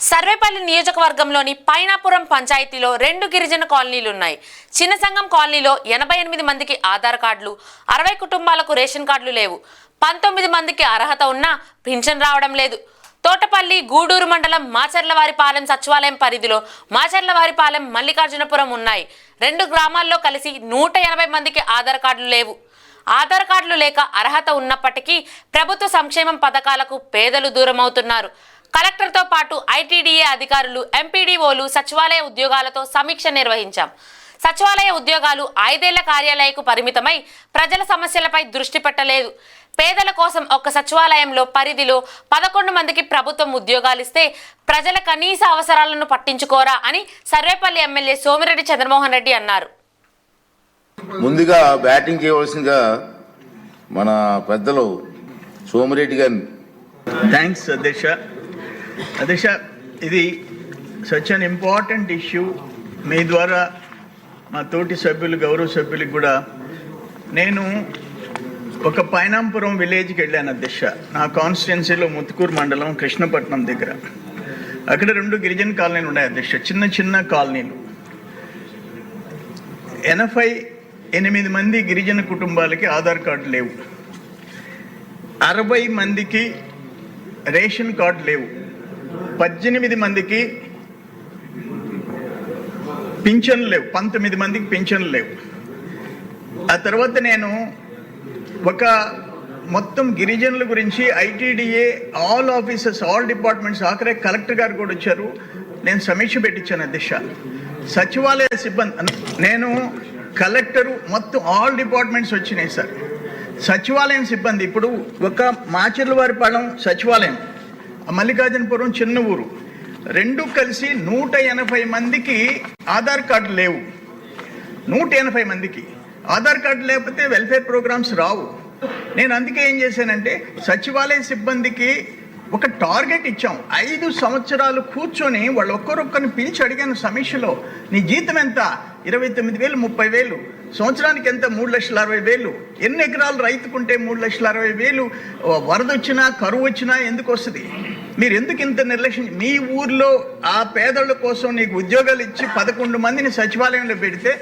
సర్వేపల్లి నియోజకవర్గంలోని పైనాపురం పంచాయతీలో 2 గిరిజన కాలనీలు ఉన్నాయి. చిన్నసంగం కాలనీలో 88 మందికి ఆధార్ కార్డులు, 60 కుటుంబాలకు రేషన్ కార్డులు లేవు. 19 మందికి అర్హత ఉన్నా పింఛన్ రావడం లేదు. తోటపల్లి గూడూరు మండలం మాచర్లవారిపాలెం సచివాలయం పరిధిలో మాచర్లవారిపాలెం, మల్లికార్జునపురం ఉన్నాయి. 2 గ్రామాల్లో కలిసి 180 మందికి ఆధార్ కార్డులు లేవు. ఆధార్ కార్డులు లేక అర్హత ఉన్నప్పటికీ ప్రభుత్వ సంక్షేమం పథకాలకు పేదలు దూరమవుతున్నారు. కలెక్టర్తో పాటు ఐటీడీఏ అధికారులు, ఎంపీడీఓలు సచివాలయ ఉద్యోగాలతో సమీక్ష నిర్వహించాం. సచివాలయ ఉద్యోగాలు 5 ఏళ్ల కార్యాలయకు పరిమితమై ప్రజల సమస్యలపై దృష్టి పెట్టలేదు. పేదల కోసం ఒక సచివాలయంలో పరిధిలో 11 మందికి ప్రభుత్వం ఉద్యోగాలు ఇస్తే ప్రజల కనీస అవసరాలను పట్టించుకోరా అని సర్వేపల్లి ఎమ్మెల్యే సోమిరెడ్డి చంద్రమోహన్ రెడ్డి అన్నారు. ముందుగా బ్యాటింగ్ చేయవలసిందిగా మన పెద్దలు సోమిరెడ్డి గారిని. థ్యాంక్స్ అధ్యక్ష, ఇది సచ్ అన్ ఇంపార్టెంట్ ఇష్యూ. మీ ద్వారా మా తోటి సభ్యులు, గౌరవ సభ్యులకు కూడా నేను ఒక పైనాపురం విలేజ్కి వెళ్ళాను అధ్యక్ష. నా కాన్స్టిట్యున్సీలో ముత్తుకూరు మండలం కృష్ణపట్నం దగ్గర. అక్కడ 2 గిరిజన కాలనీలు ఉన్నాయి అధ్యక్ష, చిన్న చిన్న కాలనీలు. 88 మంది గిరిజన కుటుంబాలకి ఆధార్ కార్డు లేవు. 60 మందికి రేషన్ కార్డు లేవు. 18 మందికి పింఛన్లు లేవు. 19 మందికి పింఛన్లు లేవు. ఆ తర్వాత నేను ఒక మొత్తం గిరిజనుల గురించి ITDA all officers, all departments, ఆఖరే కలెక్టర్ గారు కూడా వచ్చారు. నేను సమీక్ష పెట్టించాను అధ్యక్ష. సచివాలయ సిబ్బంది, నేను కలెక్టరు, మొత్తం ఆల్ డిపార్ట్మెంట్స్ వచ్చినాయి సార్. సచివాలయం సిబ్బంది ఇప్పుడు ఒక మాచర్లవారిపాలెం సచివాలయం, మల్లికార్జునపురం చిన్న ఊరు, 2 కలిసి 180 మందికి ఆధార్ కార్డు లేవు. 180 మందికి ఆధార్ కార్డు లేకపోతే వెల్ఫేర్ ప్రోగ్రామ్స్ రావు. నేను అందుకే ఏం చేశానంటే సచివాలయ సిబ్బందికి ఒక టార్గెట్ ఇచ్చాం. 5 సంవత్సరాలు కూర్చొని వాళ్ళు ఒక్కరొక్కరిని పిలిచి అడిగాను సమీక్షలో, నీ జీతం ఎంత? 29,000, 30,000. సంవత్సరానికి ఎంత? 3,60,000. ఎన్ని ఎకరాలు రైతుకుంటే 3,60,000? వరద వచ్చినా, కరువు వచ్చినా ఎందుకు వస్తుంది? మీరు ఎందుకు ఇంత నిర్లక్ష్యం? మీ ఊర్లో ఆ పేదల కోసం నీకు ఉద్యోగాలు ఇచ్చి 11 మందిని సచివాలయంలో పెడితే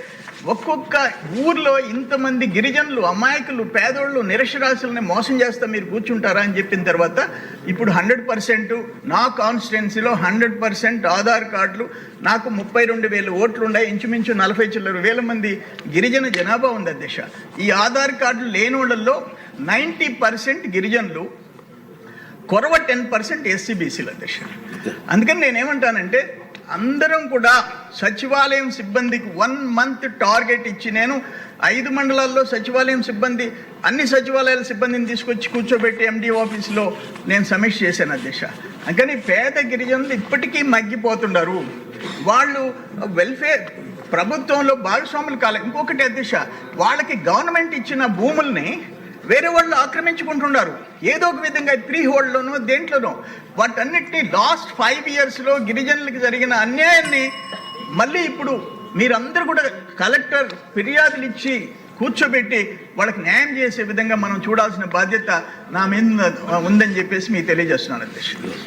ఒక్కొక్క ఊర్లో ఇంతమంది గిరిజనులు, అమాయకులు, పేదోళ్ళు, నిరక్షరాస్యులని మోసం చేస్తా మీరు కూర్చుంటారా అని చెప్పిన తర్వాత ఇప్పుడు 100% నా కాన్స్టిట్యున్సీలో 100% ఆధార్ కార్డులు, నాకు 32,000 ఓట్లు ఉన్నాయి. ఇంచుమించు 40,000 మంది గిరిజన జనాభా ఉంది అధ్యక్ష. ఈ ఆధార్ కార్డులు లేని వాళ్ళల్లో 90% గిరిజనులు, కొరవ 10% ఎస్సీబీసీలు అధ్యక్ష. అందుకని నేనేమంటానంటే అందరం కూడా సచివాలయం సిబ్బందికి 1 మంత్ టార్గెట్ ఇచ్చి, నేను 5 మండలాల్లో సచివాలయం సిబ్బంది, అన్ని సచివాలయాల సిబ్బందిని తీసుకొచ్చి కూర్చోబెట్టి ఎండి ఆఫీస్లో నేను సమీక్ష చేశాను అధ్యక్ష. అందుకని పేద గిరిజనులు ఇప్పటికీ మగ్గిపోతున్నారు. వాళ్ళు వెల్ఫేర్ ప్రభుత్వంలో భాగస్వాములు కాలే. ఇంకొకటి అధ్యక్ష, వాళ్ళకి గవర్నమెంట్ ఇచ్చిన భూముల్ని వేరే వాళ్ళు ఆక్రమించుకుంటున్నారు. ఏదో ఒక విధంగా ఫ్రీ హోల్డ్లోనో దేంట్లోనో. వాటన్నిటినీ లాస్ట్ 5 ఇయర్స్లో గిరిజనులకు జరిగిన అన్యాయాన్ని మళ్ళీ ఇప్పుడు మీరందరూ కూడా కలెక్టర్ ఫిర్యాదులు ఇచ్చి కూర్చోబెట్టి వాళ్ళకి న్యాయం చేసే విధంగా మనం చూడాల్సిన బాధ్యత నా మీద ఉందని చెప్పేసి మీకు తెలియజేస్తున్నాను అధ్యక్షుడు.